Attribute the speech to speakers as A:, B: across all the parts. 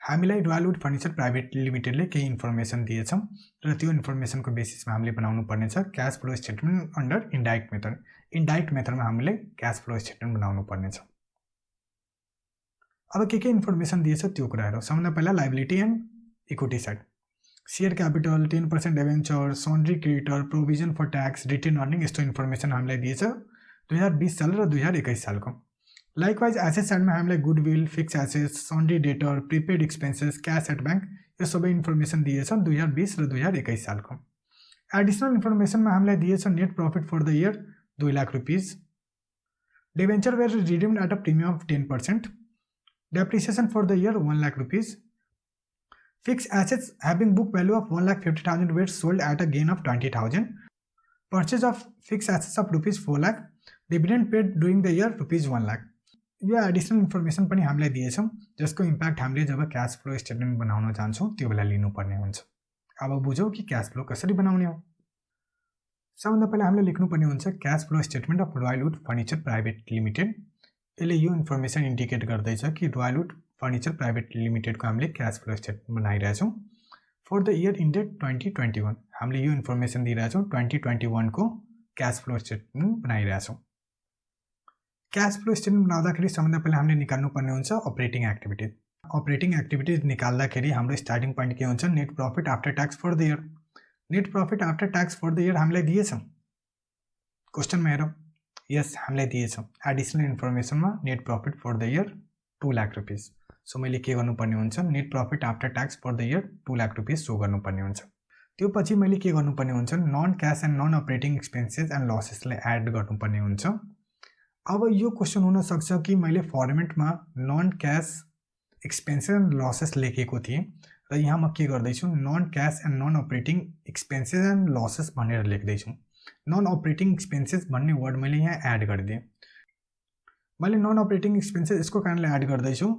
A: हामीलाई रोयलवुड furniture private लिमिटेडले केही information दिएछ र त्यो इन्फर्मेसनको बेसिसमा हामीले बनाउनु पर्ने छ cash flow statement under indirect method. Indirect मेथडमा हामीले क्याश फ्लो स्टेटमेन्ट बनाउनु पर्ने छ। अब के इन्फर्मेसन दिएछ त्यो कुरा हेरौँ। सबभन्दा पहिला liability and equity side, share capital, 10% debenture, sundry creditor, provision for tax, retained earning, यस्तो इन्फर्मेसन हामीलाई दिएछ 2020 साल र 2021 सालको। लाइकवाइज एसेट साइडमा हामीलाई goodwill, fixed assets, sundry debtor, prepaid expenses, cash at bank, यो सबै इन्फर्मेसन दिएछ 2020 र 2021 सालको। एडिसनल इन्फर्मेसनमा हामीलाई दिएछ net profit for the year 2 lakh rupees, debenture were redeemed at a premium of 10%, depreciation for the year 1 lakh rupees, fixed assets having book value of 1,50,000 were sold at a gain of 20,000, purchase of fixed assets of rupees 4 lakh, dividend paid during the year rupees 1 lakh। यो additional information पनि हामीलाई दिएछौँ जसको impact हामीले जब cash flow statement बनाउन जान्छौँ त्यो बेला लिनुपर्ने हुन्छ। अब बुझौँ कि क्याश फ्लो कसरी बनाउने हो। सबभन्दा पहिला हामीले लेख्नुपर्ने हुन्छ cash flow statement of Royalwood furniture private limited. यसले यो इन्फर्मेसन इन्डिकेट गर्दैछ कि रोयलवुड फर्निचर प्राइवेट लिमिटेडको हामीले क्याश फ्लो स्टेटमेन्ट बनाइरहेछौँ फर द इयर इन्डेड 2021। हामीले यो इन्फर्मेसन दिइरहेछौँ 2021 को क्याश फ्लो स्टेटमेन्ट बनाइरहेछौँ। क्याश फ्लो स्टेटमेन्ट बनाउँदाखेरि सबभन्दा पहिला हामीले निकाल्नुपर्ने हुन्छ अपरेटिङ एक्टिभिटिज। अपरेटिङ एक्टिभिटिज निकाल्दाखेरि हाम्रो स्टार्टिङ पोइन्ट के हुन्छ, net profit after tax for the year. Net profit after tax for the year हामीलाई दिएछ, क्वेसनमा हेरौँ, यस हामीलाई दिएछ। एडिसनल इन्फर्मेसनमा net profit for the year 2 lakh rupees. So मैले के गर्नुपर्ने हुन्छ, net profit after tax for the year 2 lakh rupees show गर्नुपर्ने हुन्छ। त्यो पछि मैले के गर्नुपर्ने हुन्छ, non cash and non operating expenses and लसेसलाई एड गर्नुपर्ने हुन्छ। अब यो क्वेसन हुनसक्छ कि मैले फर्मेटमा non cash expenses and losses लेखेको थिएँ र यहाँ म के गर्दैछु, non cash and non operating expenses and losses भनेर लेख्दैछु। नन अपरेटिङ एक्सपेन्सेस भन्ने वर्ड मैले यहाँ एड गरिदिएँ। मैले नन अपरेटिङ एक्सपेन्सेस यसको कारणले एड गर्दैछु,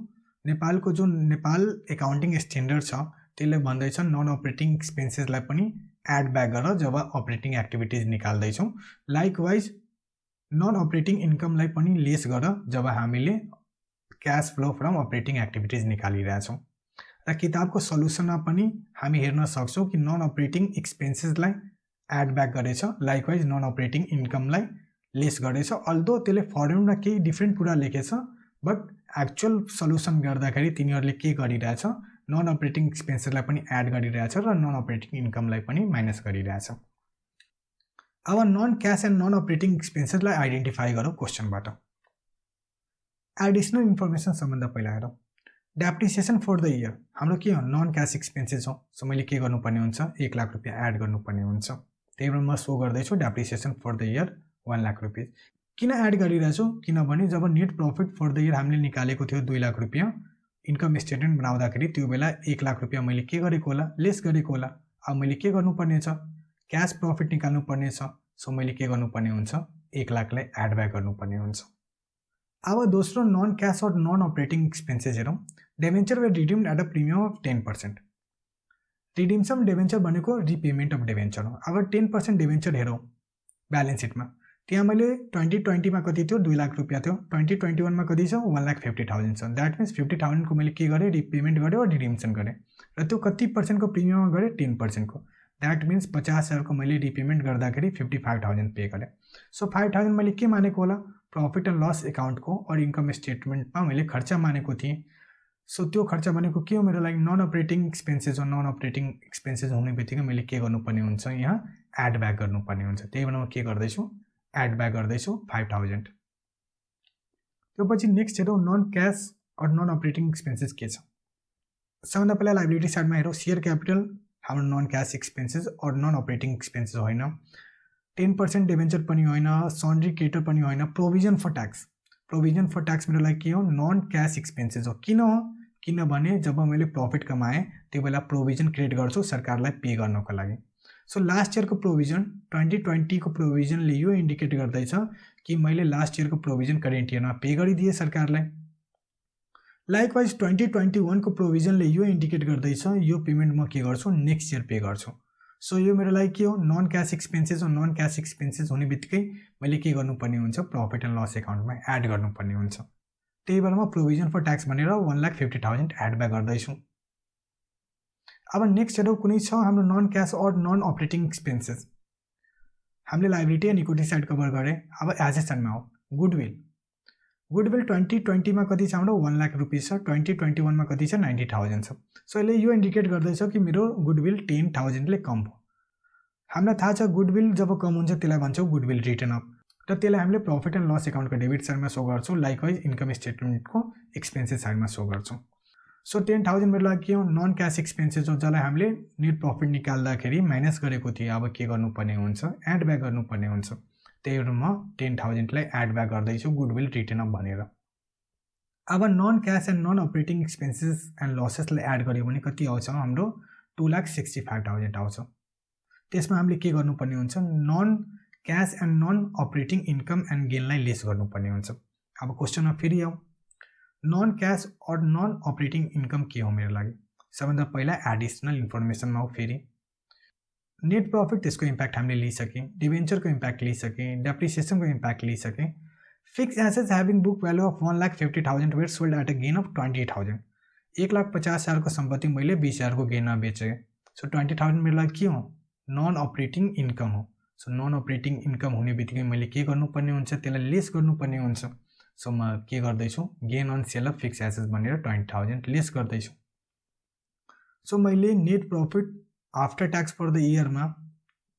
A: नेपालको जुन नेपाल एकाउन्टिङ स्ट्यान्डर्ड छ त्यसले भन्दैछ नन अपरेटिङ एक्सपेन्सेसलाई पनि एड ब्याक गर जब अपरेटिङ एक्टिभिटिज निकाल्दैछौँ। लाइकवाइज नन अपरेटिङ इन्कमलाई पनि लेस गर जब हामीले cash flow from operating activities निकालिरहेछौँ। र किताबको सल्युसनमा पनि हामी हेर्न सक्छौँ कि नन अपरेटिङ एक्सपेन्सेसलाई एड ब्याक गरेछ, लाइकवाइज नन अपरेटिङ इन्कमलाई लेस गरेछ। अल्दो त्यसले फर्मुलामा केही डिफ्रेन्ट कुरा लेखेछ, बट एक्चुअल सल्युसन गर्दाखेरि तिनीहरूले के गरिरहेछ, नन अपरेटिङ एक्सपेन्सेसलाई पनि एड गरिरहेछ र नन अपरेटिङ इन्कमलाई पनि माइनस गरिरहेछ। अब non cash and non operating एक्सपेन्सेसलाई आइडेन्टिफाई गरौँ क्वेसनबाट। एडिसनल इन्फर्मेसन सम्बन्ध पहिला हेरौँ। डेप्रिसिएसन फर द इयर हाम्रो के हो, नन क्यास एक्सपेन्सेस हो। सो मैले के गर्नुपर्ने हुन्छ, 1 लाख रुपियाँ एड गर्नुपर्ने हुन्छ। त्यही भएर म सो गर्दैछु depreciation for the year 1 lakh rupees. किन एड गरिरहेछु, किनभने जब net profit for the year हामीले निकालेको थियो 2 लाख रुपियाँ, इन्कम स्टेटमेन्ट बनाउँदाखेरि त्यो बेला 1 लाख रुपियाँ मैले के गरेको होला, लेस गरेको होला। अब मैले के गर्नुपर्ने छ, क्यास प्रफिट निकाल्नु पर्ने छ। सो मैले के गर्नुपर्ने हुन्छ, 1 लाखलाई एड ब्याक गर्नुपर्ने हुन्छ। अब दोस्रो नन क्यास और नन अपरेटिङ एक्सपेन्सेस हेरौँ। Debenture were redeemed at a premium of 10%। Redemption debenture भनेको रिपेमेन्ट अफ डिबेन्चर हो। अब 10% डिबेन्चर हेरौँ ब्यालेन्स सिटमा, त्यहाँ मैले 2020 मा कति थियो, 2 लाख रुपियाँ थियो। 2021 मा कति छ, 1,50,000 छ। द्याट मिन्स 50,000 को मैले के गरेँ, रिपेमेन्ट गरेँ और रिडिम्सन गरेँ र त्यो कति पर्सेन्टको प्रिमियममा गरेँ, 10% को। द्याट मिन्स 50,000 को मैले रिपेमेन्ट गर्दाखेरि 55,000 पे गरेँ। सो 5,000 मैले के मानेको होला, प्रफिट एन्ड लस एकाउन्टको और इन्कम स्टेटमेन्टमा मैले खर्च मानेको थिएँ। सो त्यो खर्च भनेको के हो मेरो लागि, नन अपरेटिङ एक्सपेन्सेस हो। नन अपरेटिङ एक्सपेन्सेस हुने बित्तिकै मैले के गर्नुपर्ने हुन्छ, यहाँ एड ब्याक गर्नुपर्ने हुन्छ। त्यही भएर म के गर्दैछु, एड ब्याक गर्दैछु 5,000। त्यो पछि नेक्स्ट हेरौँ नन क्यास और नन अपरेटिङ एक्सपेन्सेस के छ। सबभन्दा पहिला लायबिलिटी साइडमा हेरौँ। शेयर क्यापिटल हाम्रो नन क्यास एक्सपेन्सेस और नन अपरेटिङ एक्सपेन्सेस होइन, 10% डिबेन्चर पनि होइन, सन्ड्री क्रेडिटर पनि होइन, provision for tax. Provision for tax मेरो लागि के हो, नन क्यास एक्सपेन्सेस हो। किन हो, किनभने जब मैले प्रफिट कमाएँ त्यो बेला प्रोभिजन क्रिएट गर्छु सरकारलाई पे गर्नको लागि। सो लास्ट इयरको प्रोभिजन 2020 को प्रोभिजनले यो इन्डिकेट गर्दैछ कि मैले लास्ट इयरको प्रोभिजन करेन्ट इयरमा पे गरिदिएँ सरकारलाई। लाइकवाइज 2021 को प्रोभिजनले यो इन्डिकेट गर्दैछ यो पेमेन्ट म के गर्छु, नेक्स्ट इयर पे गर्छु। सो यो मेरो लागि के हो, नन क्यास एक्सपेन्सेस हो। नन क्यास एक्सपेन्सेस हुने बित्तिकै मैले के गर्नुपर्ने हुन्छ, प्रफिट एन्ड लस एकाउन्टमा एड गर्नुपर्ने हुन्छ। त्यही भएर म प्रोभिजन फर ट्याक्स भनेर 1,50,000 एड ब्याक गर्दैछु। अब नेक्स्ट हेरौँ कुनै छ हाम्रो non cash or non operating expenses. हामीले liability and equity side cover गरे। अब एसेट्समा हो गुडविल। गुडविल 2020 मा कति छ हाम्रो 1 लाख रुपीस छ, 2021 मा कति छ 90,000 छ। सो यसले यो इन्डिकेट गर्दैछ कि मेरो गुडविल 10,000 ले कम हो। हामीलाई थाहा छ गुडविल जब कम हुन्छ त्यसलाई भन्छौँ गुडविल रिटर्न अफ, र त्यसलाई हामीले प्रॉफिट एन्ड लस अकाउन्टको डेबिट साइडमा शो गर्छौँ, लाइकवाइज इन्कम स्टेटमेन्टको एक्सपेन्सेस साइडमा शो गर्छौँ। सो 10,000 मेरो लागि के हो नन क्यास एक्सपेन्सेस हो, जसलाई हामीले नेट प्रॉफिट निकाल्दाखेरि माइनस गरेको थिएँ। अब के गर्नुपर्ने हुन्छ एड ब्याक गर्नुपर्ने हुन्छ, त्यही भएर म 10,000 लाई एड ब्याक गर्दैछु गुडविल रिटर्न अफ भनेर। अब non cash and non operating expenses and लसेसलाई एड गर्यो भने कति आउँछ हाम्रो 2,65,000 आउँछ। त्यसमा हामीले के गर्नुपर्ने हुन्छ non cash and non operating income and गेनलाई लेस गर्नुपर्ने हुन्छ। अब क्वेसनमा फेरि आऊ non cash or non operating income के हो मेरो लागि। सबभन्दा पहिला एडिसनल इन्फर्मेसनमा हो फेरि नेट प्रॉफिट, त्यसको इम्प्याक्ट हामीले लिइसकेँ, डिबेन्चरको इम्प्याक्ट लिइसकेँ, डेप्रिसिएसनको इम्प्याक्ट लिइसकेँ। Fixed assets having book value of 1,50,000 were sold at a gain of 20,000। 1,50,000 को सम्पत्ति मैले 20,000 को गेनमा बेचेँ। सो 20,000 मेरो लागि के हो नन अपरेटिङ इन्कम हो। सो नन अपरेटिङ इन्कम हुने बित्तिकै मैले के गर्नुपर्ने हुन्छ त्यसलाई लेस गर्नुपर्ने हुन्छ। सो म के गर्दैछु gain on sale of fixed assets भनेर 20,000 लेस गर्दैछु। सो मैले net profit after tax for the इयरमा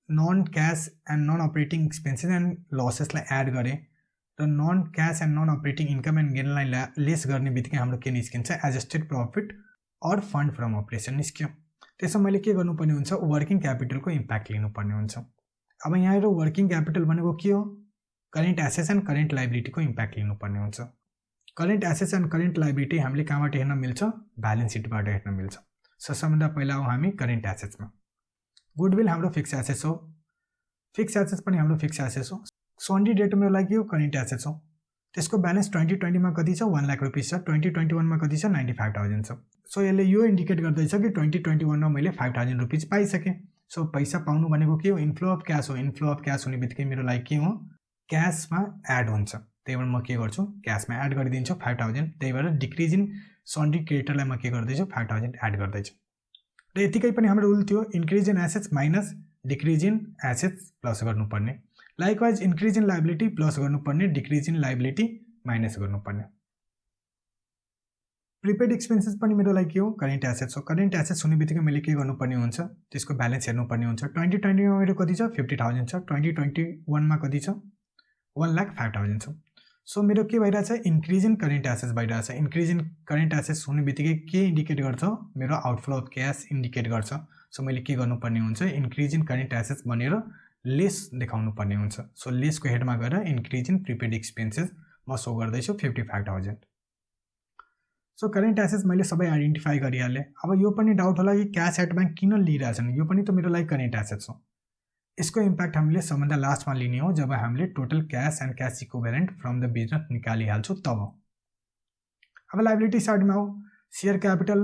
A: non cash and non operating expenses and लसेसलाई एड गरेँ र non cash and non operating income and गेनलाई लेस गर्ने बित्तिकै हाम्रो के निस्किन्छ adjusted profit or fund from operation निस्क्यो। त्यसमा मैले के गर्नुपर्ने हुन्छ वर्किङ क्यापिटलको इम्प्याक्ट लिनुपर्ने हुन्छ। अब यहाँ वर्किङ क्यापिटल भनेको के हो करेन्ट एसेट्स एन्ड करेन्ट लाइबिलिटीको इम्प्याक्ट लिनुपर्ने हुन्छ। Current assets and current liability हामीले कहाँबाट हेर्न मिल्छ ब्यालेन्स सिटबाट हेर्न मिल्छ। सो सबभन्दा पहिला हो हामी करेन्ट एसेट्समा। गुडविल हाम्रो फिक्स एसेट्स हो, फिक्स एसेट्स पनि हाम्रो फिक्स एसेट्स हो। सन्डी डेट मेरो लागि यो करेन्ट एसेट्स हो। त्यसको ब्यालेन्स 2020 मा कति छ 1 लाख रुपीस छ, 2021 मा कति छ 95,000 छ। सो यसले यो इन्डिकेट गर्दैछ कि 2021 मा मैले 5,000 रुपीस पाइसकेँ। सो पैसा पाउनु भनेको के हो इन्फ्लो अफ क्यास हो। इन्फ्लो अफ क्यास हुने बित्तिकै मेरो लागि के हो क्यासमा एड हुन्छ, त्यही भएर म के गर्छु क्यासमा एड गरिदिन्छु 5,000। त्यही भएर डिक्रिज इन सन्डी क्रेडिटरलाई म के गर्दैछु 5,000 एड गर्दैछु। र यतिकै पनि हाम्रो रुल थियो increase in assets minus decrease in assets plus गर्नुपर्ने, likewise increase in liability plus गर्नुपर्ने, डिक्रिज इन लाइबिलिटी माइनस गर्नुपर्ने। प्रिपेड एक्सपेन्सेस पनि मेरो लागि के हो करेन्ट एसेट्स हो। करेन्ट एसेट्स हुने बित्तिकै मैले के गर्नुपर्ने हुन्छ त्यसको ब्यालेन्स हेर्नुपर्ने हुन्छ। 2020 मा मेरो कति छ 50,000 छ, 2021 मा कति छ 1,05,000 छ। सो मेरो के भइरहेछ इन्क्रिज इन करेन्ट एसेट्स भइरहेछ। इन्क्रिज इन करेन्ट एसेट्स हुने बित्तिकै के इन्डिकेट गर्छ मेरो आउटफ्लो अफ क्यास इन्डिकेट गर्छ। सो मैले के गर्नुपर्ने हुन्छ इन्क्रिज इन करेन्ट एसेट्स भनेर लेस देखाउनु पर्ने हुन्छ। सो लेसको हेडमा गएर इन्क्रिज इन प्रिपेड एक्सपेन्सेस म सो गर्दैछु 55,000। सो करेन्ट एसेट्स मैले सबै आइडेन्टिफाई गरिहालेँ। अब यो पनि डाउट होला कि क्यास एट ब्याङ्क किन लिइरहेछन्, यो पनि त मेरो लागि करेन्ट एसेट्स हो। यसको इम्प्याक्ट हामीले सबभन्दा लास्टमा लिने हो जब हामीले total cash and cash equivalent from the business निकालिहाल्छौँ तब। अब लाइबिलिटी साइडमा हो सेयर क्यापिटल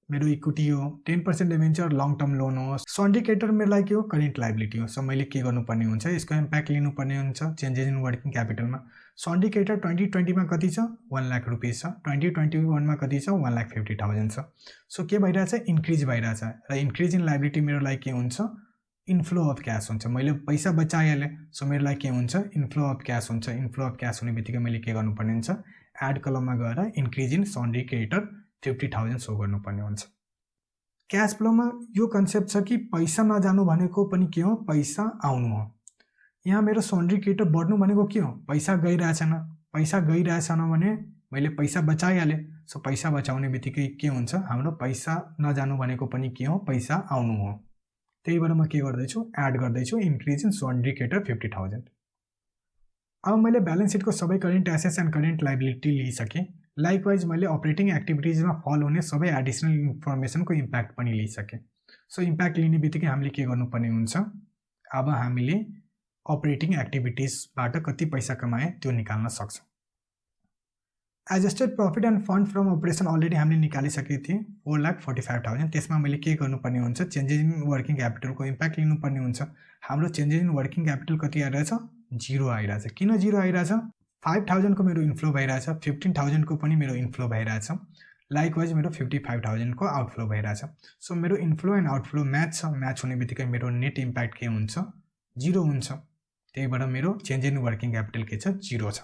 A: मेरो इक्विटी हो, 10% डिबेन्चर लङ टर्म लोन हो, सन्डिकेटर मेरो लागि के हो करेन्ट लाइबिलिटी हो। सो मैले के गर्नुपर्ने हुन्छ यसको इम्प्याक्ट लिनुपर्ने हुन्छ चेन्जेस इन वर्किङ क्यापिटलमा। सन्डिकेटर 2020 मा कति छ 1 लाख रुपीस छ, 2021 मा कति छ 1,50,000 छ। सो के भइरहेछ इन्क्रिज भइरहेछ र इन्क्रिज इन लाइबिलिटी मेरो लागि के हुन्छ इन्फ्लो अफ क्यास हुन्छ। मैले पैसा बचाइहालेँ सो मेरो लागि के हुन्छ इन्फ्लो अफ क्यास हुन्छ। इन्फ्लो अफ क्यास हुने बित्तिकै मैले के गर्नुपर्ने हुन्छ एड कलममा गएर इन्क्रिज इन सन्डिकेटर 50,000 सो गर्नुपर्ने हुन्छ। क्यास फ्लोमा यो कन्सेप्ट छ कि पैसा नजानु भनेको पनि के हो पैसा आउनु हो। यहाँ मेरो सन्डिकेटर बढ्नु भनेको के हो पैसा गइरहेछन, पैसा गइरहेछन भने मैले पैसा बचाइहालेँ। सो पैसा बचाउने बित्तिकै के हुन्छ हाम्रो पैसा नजानु भनेको पनि के हो पैसा आउनु हो। त्यही भएर म के गर्दैछु एड गर्दैछु इन्क्रिज इन सन्डिकेटर 50,000। अब मैले ब्यालेन्स सिटको सबै current assets and current liability लिइसकेँ। लाइकवाइज मैले अपरेटिङ एक्टिभिटिजमा फल हुने सबै एडिसनल इन्फर्मेसनको इम्प्याक्ट पनि लिइसकेँ। सो इम्प्याक्ट लिने बित्तिकै हामीले के गर्नुपर्ने हुन्छ अब हामीले अपरेटिङ एक्टिभिटिजबाट कति पैसा कमाए त्यो निकाल्न सक्छौँ। Adjusted profit and fund from operation already हामीले निकालिसकेको थिएँ 4,45,000। त्यसमा मैले के गर्नुपर्ने हुन्छ चेन्जेस इन वर्किङ क्यापिटलको इम्प्याक्ट लिनुपर्ने हुन्छ। हाम्रो चेन्जेस इन वर्किङ क्यापिटल कति आइरहेछ 0 आइरहेछ। किन 0 आइरहेछ 5,000 को मेरो इन्फ्लो भइरहेछ, 15,000 को पनि मेरो इन्फ्लो भइरहेछ। लाइकवाइज मेरो 55,000 को आउटफ्लो भइरहेछ। सो मेरो इन्फ्लो एन्ड आउटफ्लो म्याच छ, म्याच हुने बित्तिकै मेरो नेट इम्प्याक्ट के हुन्छ, 0 हुन्छ। त्यही भएर मेरो चेन्ज इन वर्किङ क्यापिटल के छ, 0 छ।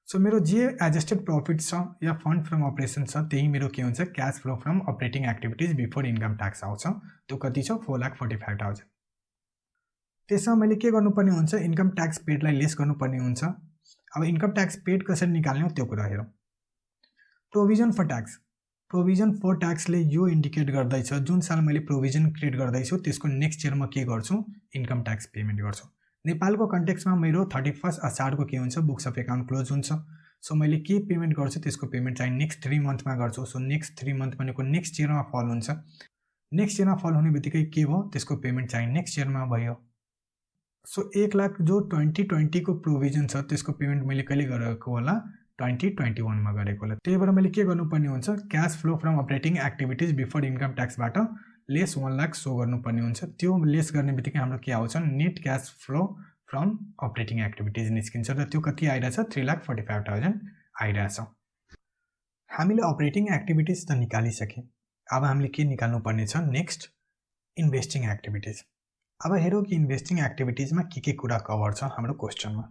A: सो मेरो जे एडजस्टेड प्रॉफिट छ या फंड फ्रम अपरेसन छ त्यही मेरो के हुन्छ, cash flow from operating activities before income tax आउँछ। त्यो कति छ, 4,45,000। त्यसमा मैले के गर्नुपर्ने हुन्छ, इन्कम ट्याक्स पेडलाई लेस गर्नुपर्ने हुन्छ। अब इन्कम ट्याक्स पेड कसरी निकाल्ने हो त्यो कुरा हेरौँ। Provision for tax, provision for ट्याक्सले यो इन्डिकेट गर्दैछ जुन साल मैले प्रोभिजन क्रिएट गर्दैछु त्यसको नेक्स्ट इयरमा के गर्छु, इन्कम ट्याक्स पेमेन्ट गर्छु। नेपालको कन्टेक्स्टमा मेरो 31 असारको के हुन्छ, बुक्स अफ एकाउन्ट क्लोज हुन्छ। सो मैले के पेमेन्ट गर्छु त्यसको पेमेन्ट चाहिँ नेक्स्ट 3 मन्थमा गर्छु। सो नेक्स्ट 3 मन्थ भनेको नेक्स्ट इयरमा फल हुन्छ। नेक्स्ट इयरमा फल हुने बित्तिकै के भयो, त्यसको पेमेन्ट चाहिँ नेक्स्ट इयरमा भयो। सो 1 लाख जो 2020 को प्रोभिजन छ त्यसको पेमेन्ट मैले कहिले गरेको होला, 2021 मा गरेको होला। त्यही भएर मैले के गर्नुपर्ने हुन्छ, cash flow from operating activities before income ट्याक्सबाट लेस 1 लाख सो गर्नुपर्ने हुन्छ। त्यो लेस गर्ने बित्तिकै हाम्रो के आउँछ, net cash flow from operating activities निस्किन्छ र त्यो कति आइरहेछ, 3,45,000 आइरहेछ। हामीले अपरेटिङ एक्टिभिटीज त निकालिसक्यौँ। अब हामीले के निकाल्नुपर्ने छ, नेक्स्ट इन्भेस्टिङ एक्टिभिटीज। अब हेरौँ कि इन्भेस्टिङ एक्टिभिटीजमा के कुरा कभर छ हाम्रो क्वेश्चनमा।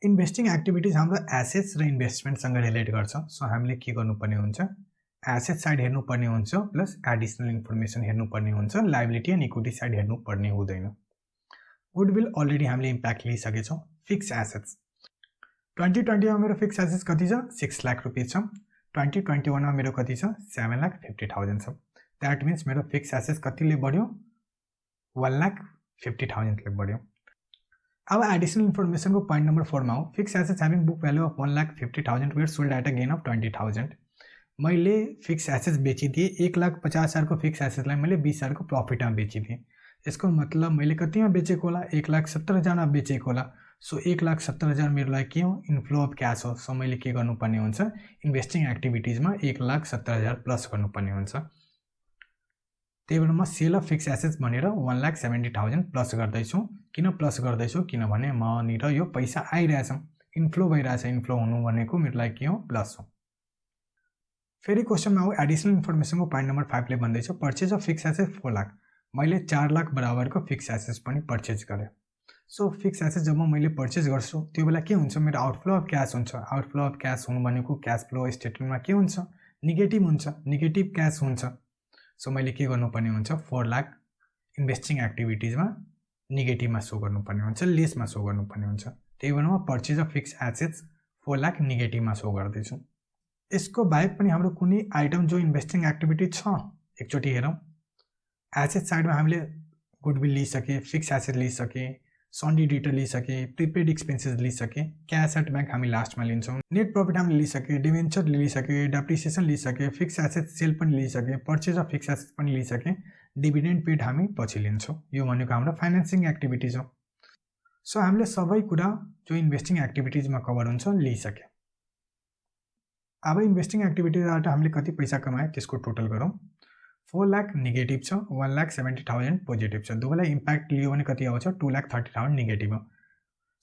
A: इन्भेस्टिङ एक्टिभिटीज हाम्रो एसेट्स र इन्भेस्टमेन्टसँग रिलेट गर्छ। सो हामीले के गर्नुपर्ने हुन्छ, एसेट साइड हेर्नुपर्ने हुन्छ प्लस एडिसनल इन्फर्मेसन हेर्नुपर्ने हुन्छ, लायबिलिटी एन्ड इक्विटी साइड हेर्नुपर्ने हुँदैन। गुडविल अलरेडी हामीले इम्प्याक्ट लिइसकेछौँ। फिक्स एसेट्स 2020 मा मेरो फिक्स एसेट्स कति छ, 6 लाख रुपियाँ छ। 2021 मा मेरो कति छ, 7,50,000 छ। द्याट मिन्स मेरो फिक्स एसेट्स कतिले बढ्यो, 1,50,000 ले बढ्यो। अब एडिसनल इन्फर्मेसन को पॉइंट नंबर 4 मा हो, fixed assets having book value of 1,50,000 were sold at a gain of 20,000। मैले फिक्स एसेट्स बेचिदिए, 1,50,000 को फिक्स एसेट्सलाई मैले 20,000 को प्रॉफिटमा बेचिदिए। यसको मतलब मैले कतिमा बेचेको होला, 1,70,000 मा बेचेको होला। सो 1,70,000 मेरो लागि के हो, इन्फ्लो अफ क्याश हो। सो मैले के गर्नुपर्ने हुन्छ, इन्भेस्टिङ एक्टिभिटीजमा 1,70,000 प्लस गर्नुपर्ने हुन्छ। त्यही भएर म सेल अफ फिक्स एसेट्स भनेर 1,70,000 प्लस गर्दैछु। किन प्लस गर्दैछु, किनभने मनिर यो पैसा आइरहेछ, इन्फ्लो भइरहेछ। इन्फ्लो हुनु भनेको मेरो लागि के हो, प्लस हो। फेरि क्वेशनमा हो, एडिसनल इन्फर्मेसनको पोइन्ट नम्बर 5 ले भन्दैछ purchase of fixed assets 4 lakh. मैले 4 लाख बराबरको फिक्स एसेट्स पनि पर्चेज गरेँ। सो फिक्स एसेट्स जब मैले पर्चेज गर्छु त्यो बेला के हुन्छ, मेरो आउटफ्लो अफ क्याश हुन्छ। आउटफ्लो अफ क्याश हुनु भनेको क्याश फ्लो स्टेटमेन्टमा के हुन्छ, नेगेटिभ हुन्छ, नेगेटिभ क्याश हुन्छ। सो मैले के गर्नुपर्ने हुन्छ, 4 लाख इन्भेस्टिङ एक्टिभिटीजमा नेगेटिभमा सो गर्नुपर्ने हुन्छ, लेसमा सो गर्नुपर्ने हुन्छ। त्यही भएर म पर्चेज अफ फिक्स एसेट्स 4 लाख नेगेटिभमा सो गर्दैछु। यसको बाहेक पनि हाम्रो कुनै आइटम जो इन्भेस्टिङ एक्टिभिटी छ, एकचोटि हेरौँ। एसेट साइडमा हामीले गुडविल लिइसके, फिक्स एसेट लिइसके, सन्डी डिटर लिइसके, प्रिपेड एक्सपेन्सेस लिइसके, क्यास एट ब्याङ्क हामी लास्टमा लिन्छौँ, नेट प्रॉफिट हामीले लिइसके, डिभेन्चर लिइसके, डेप्रिसिएसन लिइसके, फिक्स एसेट सेल पनि लिइसके, पर्चेज अफ फिक्स एसेट पनि लिइसके, डिभिडेन्ड पेड हामी पछि लिन्छौँ। यो भनेको हाम्रो फाइनेन्सिङ एक्टिभिटीज हो। सो हामीले सबै कुरा जो इन्भेस्टिङ एक्टिभिटीजमा कभर हुन्छ लिइसके। अब इन्भेस्टिङ एक्टिभिटीबाट हामीले कति पैसा कमाए त्यसको टोटल गरौँ। 4 लाख नेगेटिभ छ, 1,70,000 पोजिटिभ छ। दुवैलाई इम्प्याक्ट लियो भने कति आउँछ, 2,30,000 नेगेटिभ हो।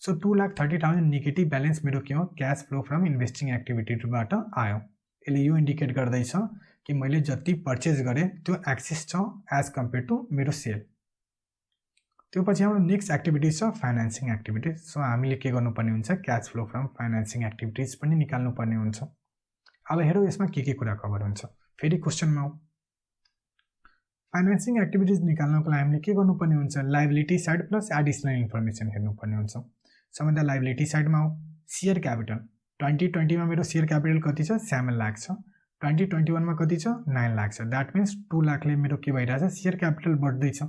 A: सो 2,30,000 नेगेटिभ ब्यालेन्स मेरो के हो, क्याश फ्लो फ्रम इन्भेस्टिङ एक्टिभिटीबाट आयो। यसले यो इन्डिकेट गर्दैछ कि मैले जति पर्चेज गरेँ त्यो एक्सेस छ एज कम्पेयर टु मेरो सेल। त्यो पछि हाम्रो नेक्स्ट एक्टिभिटीज छ फाइनेन्सिङ एक्टिभिटीज। सो हामीले के गर्नुपर्ने हुन्छ, cash flow from financing activities पनि निकाल्नुपर्ने हुन्छ। अब हेरौँ यसमा के कुरा कभर हुन्छ। फेरि क्वेशनमा हो, फाइनेन्सिङ एक्टिभिटीज निकाल्नको लागि हामीले के गर्नुपर्ने हुन्छ, liability side plus additional information हेर्नुपर्ने हुन्छ। सबभन्दा लायबिलिटी साइडमा हो, सेयर क्यापिटल। 2020 मा मेरो सेयर क्यापिटल कति छ, 7 लाख छ। 2021 मा कति छ, 9 लाख छ। द्याट मिन्स 2 लाखले मेरो के भइरहेछ, सेयर क्यापिटल बढ्दैछ।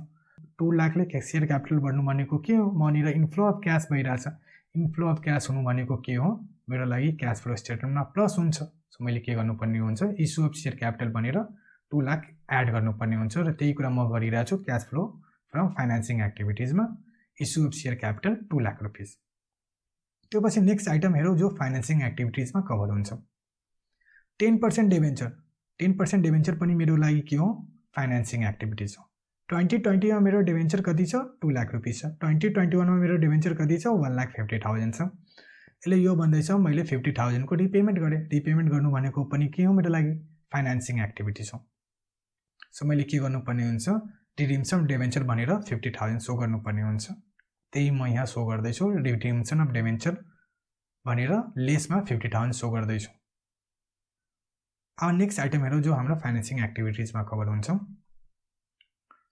A: 2 लाखले सेयर क्यापिटल बढ्नु भनेको के हो, मनिर इन्फ्लो अफ क्यास भइरहेछ। इन्फ्लो अफ क्यास हुनु भनेको के हो, मेरो लागि क्याश फ्लो स्टेटमेन्टमा प्लस हुन्छ। सो मैले के गर्नुपर्ने हुन्छ, इस्यु अफ सेयर क्यापिटल भनेर 2 लाख एड गर्नुपर्ने हुन्छ र त्यही कुरा म गरिरहेको छु। क्याश फ्लो फ्रम फाइनेन्सिङ एक्टिभिटीजमा इस्यु अफ सेयर क्यापिटल 2 लाख रुपियाँ। त्यो पछि नेक्स्ट आइटम हेरौँ जो फाइनेन्सिङ एक्टिभिटीजमा कभर हुन्छ। 10% डिभेन्चर। 10% डिभेन्चर पनि मेरो लागि के हो, फाइनेन्सिङ एक्टिभिटीज हो। 2020 मा मेरो डिभेन्चर कति छ, 2 लाख रुपियाँ छ। 2021 मा मेरो डिभेन्चर कति छ, 1,50,000 छ। यसले यो भन्दैछ मैले 50,000 को रिपेमेन्ट गरेँ। रिपेमेन्ट गर्नु भनेको पनि के हो मेरो लागि? फाइनान्सिङ एक्टिभिटिज हो। सो मैले के गर्नुपर्ने हुन्छ? रिडिम्सन अफ डिबेन्चर भनेर 50,000 सो गर्नुपर्ने हुन्छ। त्यही म यहाँ सो गर्दैछु, रिडिम्सन अफ डिबेन्चर भनेर लेसमा 50,000 सो गर्दैछु। अब नेक्स्ट आइटम हेरौँ जो हाम्रो फाइनेन्सिङ एक्टिभिटिजमा कभर हुन्छ।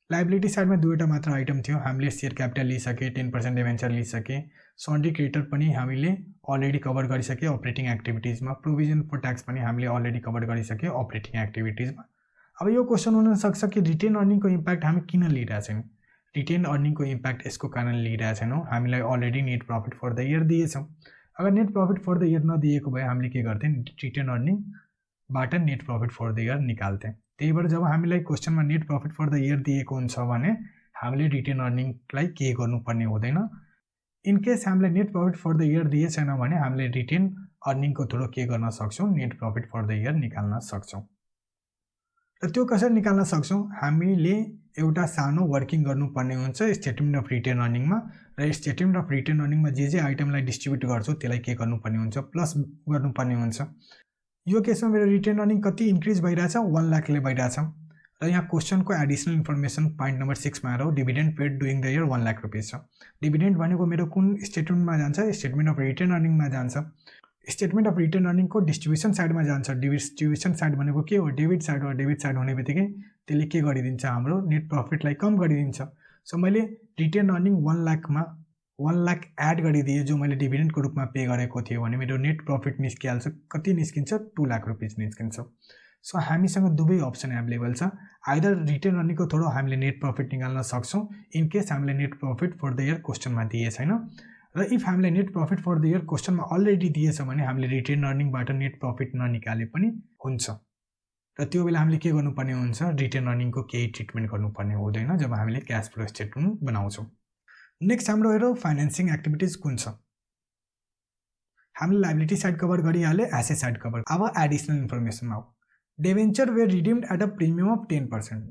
A: लाइबिलिटी साइडमा दुईवटा मात्र आइटम थियो। हामीले सेयर क्यापिटल लिइसके, 10% डिबेन्चर लिइसके, सन्ड्री क्रेडिटर पनि हामीले अलरेडी कभर गरिसके अपरेटिङ एक्टिभिटिजमा, प्रोभिजन फर ट्याक्स पनि हामीले अलरेडी कभर गरिसके अपरेटिङ एक्टिभिटिजमा। अब यो क्वेसन हुन सक्छ कि रिटेन अर्निङको इम्प्याक्ट हामी किन लिइरहेछौँ? रिटेन अर्निङको इम्प्याक्ट यसको कारण लिइरहेछौँ, हामीलाई already net profit for the year दिएछौँ। अगर net profit for the year नदिएको भए हामीले के गर्थ्यौँ? रिटेन अर्निङबाट net profit for the year निकाल्थ्यौँ। त्यही भएर जब हामीलाई क्वेसनमा net profit for the year दिएको हुन्छ भने हामीले रिटेन अर्निङलाई के गर्नुपर्ने हुँदैन। इनकेस हामीलाई net profit for the year दिए छैन भने हामीले रिटेन अर्निङको थ्रु के गर्न सक्छौँ? Net profit for the year निकाल्न सक्छौँ। र त्यो कसरी निकाल्न सक्छौँ? हामीले एउटा सानो वर्किङ गर्नुपर्ने हुन्छ स्टेटमेन्ट अफ रिटेन अर्निङमा, र स्टेटमेन्ट अफ रिटेन अर्निङमा जे आइटमलाई डिस्ट्रिब्युट गर्छु त्यसलाई के गर्नुपर्ने हुन्छ? प्लस गर्नुपर्ने हुन्छ। यो केसमा मेरो रिटेन अर्निङ कति इन्क्रिज भइरहेछ? 1 लाखले भइरहेछ। र यहाँ क्वेसनको एडिसनल इन्फर्मेसन पॉइंट नंबर 6 मा हेरौँ। Dividend paid during the year 1 lakh rupees छ। डिभिडेन्ड भनेको मेरो कुन स्टेटमेन्टमा जान्छ? स्टेटमेन्ट अफ रिटेन अर्निङमा जान्छ। स्टेटमेन्ट अफ रिटेन अर्निङको डिस्ट्रिब्युसन साइडमा जान्छ। डिस्ट्रिब्युसन साइड भनेको के हो? डेबिट साइड हो। डेबिट साइड हुने बित्तिकै त्यसले के गरिदिन्छ? हाम्रो नेट प्रफिटलाई कम गरिदिन्छ। सो मैले रिटेन अर्निङ 1 लाखमा 1 लाख एड गरिदिए जो मैले डिभिडेन्डको रूपमा पे गरेको थियो भने मेरो नेट प्रफिट निस्किहाल्छ। कति निस्किन्छ? 2 लाख रुपीज निस्किन्छ। सो हामीसँग दुवै अप्सन एभाइलेबल छ। आइदर रिटेन अर्निङको थ्रु हामीले नेट प्रफिट निकाल्न सक्छौँ इनकेस हामीले net profit for the year क्वेसनमा दिए छैन, र इफ हामीले net profit for the year क्वेसनमा अलरेडी दिएछ भने हामीले रिटेन अर्निङबाट नेट प्रफिट ननिकाले पनि हुन्छ। र त्यो बेला हामीले के गर्नुपर्ने हुन्छ? रिटेन अर्निङको केही ट्रिटमेन्ट गर्नुपर्ने हुँदैन जब हामीले क्याश फ्लो स्टेटमेन्ट बनाउँछौँ। नेक्स्ट हाम्रो हेरौँ फाइनेन्सिङ एक्टिभिटिज कुन छ। हामीले लाइबिलिटी साइड कभर गरिहाले, एसेट साइड कभर। अब एडिसनल इन्फर्मेसनमा आऊ। Debenture were redeemed at a premium of 10%।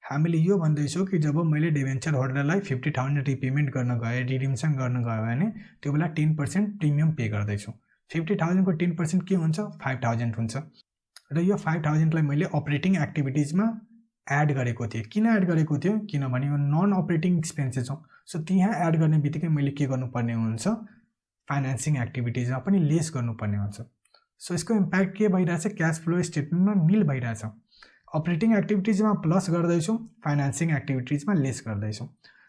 A: हामीले यो भन्दैछौँ कि जब मैले डिबेन्चर होल्डरलाई 50,000 रिपेमेन्ट गर्न गएँ, रिडिम्सन गर्न गयो भने त्यो बेला 10% प्रिमियम पे गर्दैछु। 50,000 को 10% के हुन्छ? 5,000 हुन्छ। र यो 5,000 लाई मैले अपरेटिङ एक्टिभिटिजमा एड गरेको थिएँ। किन एड गरेको थियो? किनभने यो नन अपरेटिङ एक्सपेन्सेस हो। सो त्यहाँ एड गर्ने बित्तिकै मैले के गर्नुपर्ने हुन्छ? फाइनेन्सिङ एक्टिभिटिजमा पनि लेस गर्नुपर्ने हुन्छ। सो यसको इम्प्याक्ट के भइरहेछ? क्याश फ्लो स्टेटमेन्टमा निल भइरहेछ। अपरेटिङ एक्टिभिटिजमा प्लस गर्दैछु, फाइनेन्सिङ एक्टिभिटिजमा लेस गर्दैछु।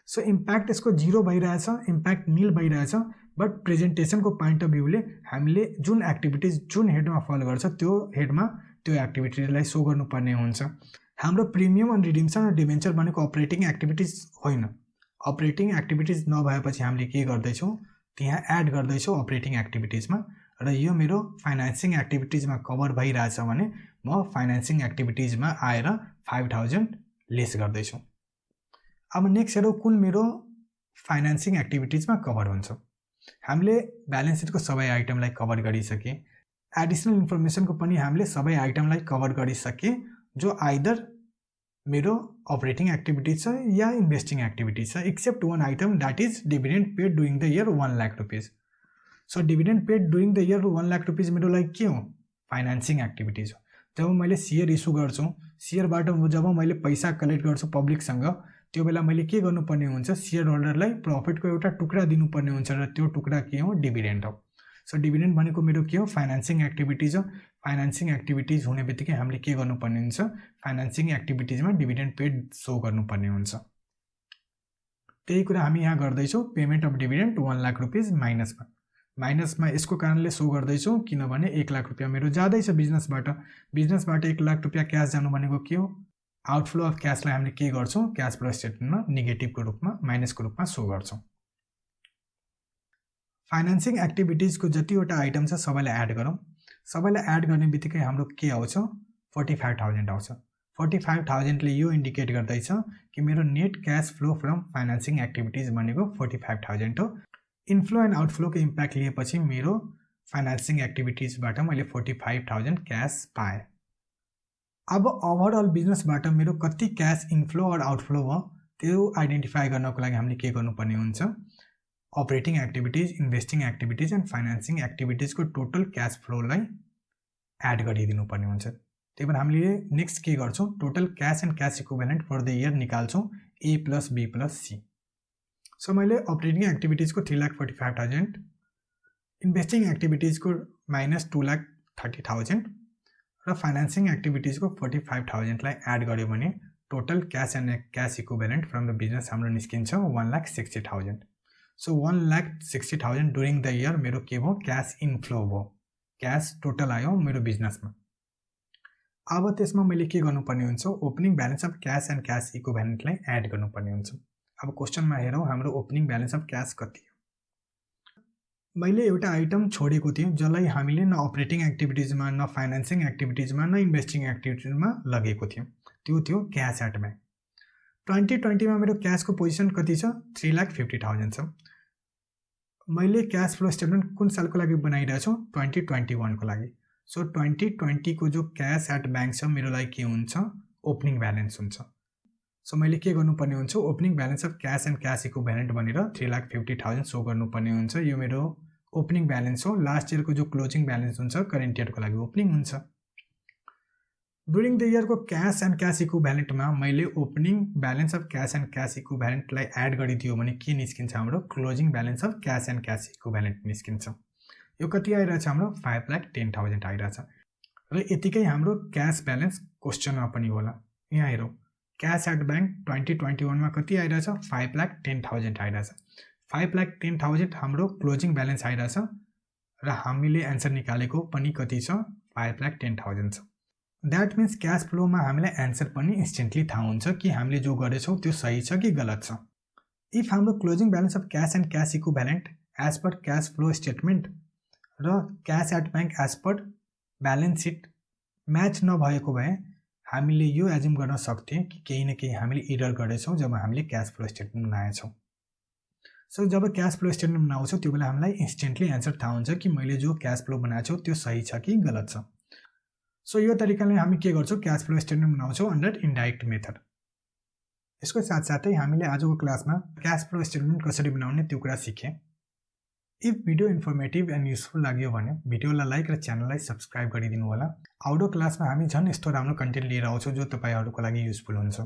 A: सो इम्प्याक्ट यसको 0 भइरहेछ, इम्प्याक्ट निल भइरहेछ। बट प्रेजेन्टेसनको पोइन्ट अफ भ्यूले हामीले जुन एक्टिभिटिज जुन हेडमा फल गर्छ त्यो हेडमा त्यो एक्टिभिटिजलाई सो गर्नुपर्ने हुन्छ। हाम्रो प्रिमियम अनि रिडिम्सन र डिबेन्चर भनेको अपरेटिङ एक्टिभिटिज होइन। अपरेटिङ एक्टिभिटिज नभएपछि हामीले के गर्दैछौँ? त्यहाँ एड गर्दैछौँ अपरेटिङ एक्टिभिटिजमा, र यो मेरो फाइनेन्सिङ एक्टिभिटिजमा कभर भइरहेछ भने म फाइनेन्सिङ एक्टिभिटिजमा आएर 5,000 लेस गर्दैछु। अब नेक्स्ट हेरौँ कुन मेरो फाइनेन्सिङ एक्टिभिटिजमा कभर हुन्छ। हामीले ब्यालेन्स सिटको सबै आइटमलाई कभर गरिसके, एडिसनल इन्फर्मेसनको पनि हामीले सबै आइटमलाई कभर गरिसके जो आइदर मेरो अपरेटिङ एक्टिभिटिज छ या इन्भेस्टिङ एक्टिभिटिज छ, except one item that is dividend paid during the year 1 lakh rupees. So dividend paid during the year 1 lakh rupees मेरो लागि के हो? फाइनेन्सिङ एक्टिभिटिज हो। जब मैले सेयर इस्यु गर्छु, सेयरबाट जब मैले पैसा कलेक्ट गर्छु पब्लिकसँग, त्यो बेला मैले के गर्नुपर्ने हुन्छ? सेयर होल्डरलाई प्रफिटको एउटा टुक्रा दिनुपर्ने हुन्छ, र त्यो टुक्रा के हो? डिभिडेन्ड हो। सो डिभिडेन्ड भनेको मेरो के हो? फाइनेन्सिङ एक्टिभिटिज हो। फाइनेन्सिङ एक्टिभिटिज हुने बित्तिकै हामीले के गर्नुपर्ने हुन्छ? फाइनेन्सिङ एक्टिभिटिजमा डिभिडेन्ड पेड सो गर्नुपर्ने हुन्छ। त्यही कुरा हामी यहाँ गर्दैछौँ। Payment of dividend 1 lakh rupees माइनसमा यसको कारणले सो गर्दैछौँ किनभने 1 लाख रुपियाँ मेरो जाँदैछ बिजनेसबाट 1 लाख रुपियाँ क्यास जानु भनेको के हो? आउटफ्लो अफ क्यासलाई हामीले के गर्छौँ? क्यास फ्लो स्टेटमेन्टमा नेगेटिभको रूपमा, माइनसको रूपमा सो गर्छौँ। फाइनेन्सिङ एक्टिभिटिजको जतिवटा आइटम छ सबैलाई एड गरौँ। सबैलाई एड गर्ने बित्तिकै हाम्रो के आउँछ? 45,000 आउँछ। 45,000 ले यो इन्डिकेट गर्दैछ कि मेरो net cash flow from financing activities भनेको 45,000 हो। इन्फ्लो एन्ड आउटफ्लोको इम्प्याक्ट लिएपछि मेरो फाइनेन्सिङ एक्टिभिटिजबाट मैले 45,000 क्यास पाएँ। अब ओभरअल बिजनेसबाट मेरो कति क्यास इन्फ्लो और आउटफ्लो हो त्यो आइडेन्टिफाई गर्नको लागि हामीले के गर्नुपर्ने हुन्छ? Operating activities, investing activities and financing एक्टिभिटिजको टोटल क्यास फ्लोलाई एड गरिदिनु पर्ने हुन्छ। त्यही भएर हामीले नेक्स्ट के गर्छौँ, total cash and cash equivalent for the year निकाल्छौँ A + B + C। सो मैले अपरेटिङ एक्टिभिटिजको 3,45,000, इन्भेस्टिङ एक्टिभिटिजको -2,30,000 र फाइनेन्सिङ एक्टिभिटिजको 45,000 लाई एड गर्यो भने total cash and cash equivalent from the business हाम्रो निस्किन्छ 1,60,000। सो 1,60,000 ड्युरिङ द इयर मेरो के भयो, क्यास इनफ्लो भयो, क्यास टोटल आयो मेरो बिजनेसमा। अब त्यसमा मैले के गर्नुपर्ने हुन्छ, opening balance of cash and cash इक्विभ्यालेन्टलाई एड गर्नुपर्ने हुन्छ। अब क्वेसनमा हेरौँ हाम्रो ओपनिङ ब्यालेन्स अफ क्यास कति हो। मैले एउटा आइटम छोडेको थिएँ जसलाई हामीले न अपरेटिङ एक्टिभिटिजमा, न फाइनेन्सिङ एक्टिभिटिजमा, न इन्भेस्टिङ एक्टिभिटिजमा लगेको थियौँ, त्यो थियो क्यास एट ब्याङ्क। 2020 मा मेरो क्यासको पोजिसन कति छ, 3,50,000 छ। मैले क्यास फ्लो स्टेटमेन्ट कुन सालको लागि बनाइरहेको छु, 2021 को लागि। सो 2020 को जो क्यास एट ब्याङ्क छ मेरो लागि के हुन्छ, ओपनिङ ब्यालेन्स हुन्छ। सो मैले के गर्नुपर्ने हुन्छ, opening balance of cash and cash equivalent भनेर 3,50,000 सो गर्नुपर्ने हुन्छ। यो मेरो ओपनिङ ब्यालेन्स हो। लास्ट इयरको जो क्लोजिङ ब्यालेन्स हुन्छ करेन्ट इयरको लागि ओपनिङ हुन्छ। ड्युरिङ द इयरको क्यास एन्ड क्यास इक्विभ्यालेन्टमा मैले opening balance of cash and cash इक्विभ्यालेन्टलाई एड गरिदियो भने के निस्किन्छ, हाम्रो closing balance of cash and cash equivalent निस्किन्छ। यो कति आइरहेछ, हाम्रो 5,10,000 आइरहेछ। र यतिकै हाम्रो क्यास ब्यालेन्स क्वेसनमा पनि होला। यहाँ हेरौँ, क्यास एट ब्याङ्क 2021 मा कति आइरहेछ, 5,10,000 आइरहेछ। 5,10,000 हाम्रो क्लोजिङ ब्यालेन्स आइरहेछ र हामीले एन्सर निकालेको पनि कति छ, 5,10,000 छ। द्याट मिन्स क्यास फ्लोमा हामीलाई एन्सर पनि इन्स्टेन्टली थाहा हुन्छ कि हामीले जो गरेछौँ त्यो सही छ कि गलत छ। इफ हाम्रो closing balance of cash and cash equivalent as per cash flow statement र cash at bank as per balance sheet match नभएको भए हामीले यो एज्युम गर्न सक्थ्यौँ कि केही न केही हामीले इरर गरेछौँ जब हामीले क्यास फ्लो स्टेटमेन्ट बनाएछौँ। सो जब क्यास फ्लो स्टेटमेन्ट बनाउँछौँ त्यो बेला हामीलाई इन्स्टेन्टली एन्सर थाहा हुन्छ कि मैले जो क्यास फ्लो बनाएको छु त्यो सही छ कि गलत छ। सो यो तरिकाले हामी के गर्छौँ, क्यास फ्लो स्टेटमेन्ट बनाउँछौँ अन्डर इन्डाइरेक्ट मेथड। यसको साथसाथै हामीले आजको क्लासमा क्यास फ्लो स्टेटमेन्ट कसरी बनाउने त्यो कुरा सिकेँ। If video informative and useful लाग्यो भने भिडियोलाई लाइक र च्यानललाई सब्सक्राइब गरिदिनु होला। आउँदो क्लासमा हामी झन् यस्तो राम्रो कन्टेन्ट लिएर आउँछौँ जो तपाईँहरूको लागि युजफुल हुन्छ।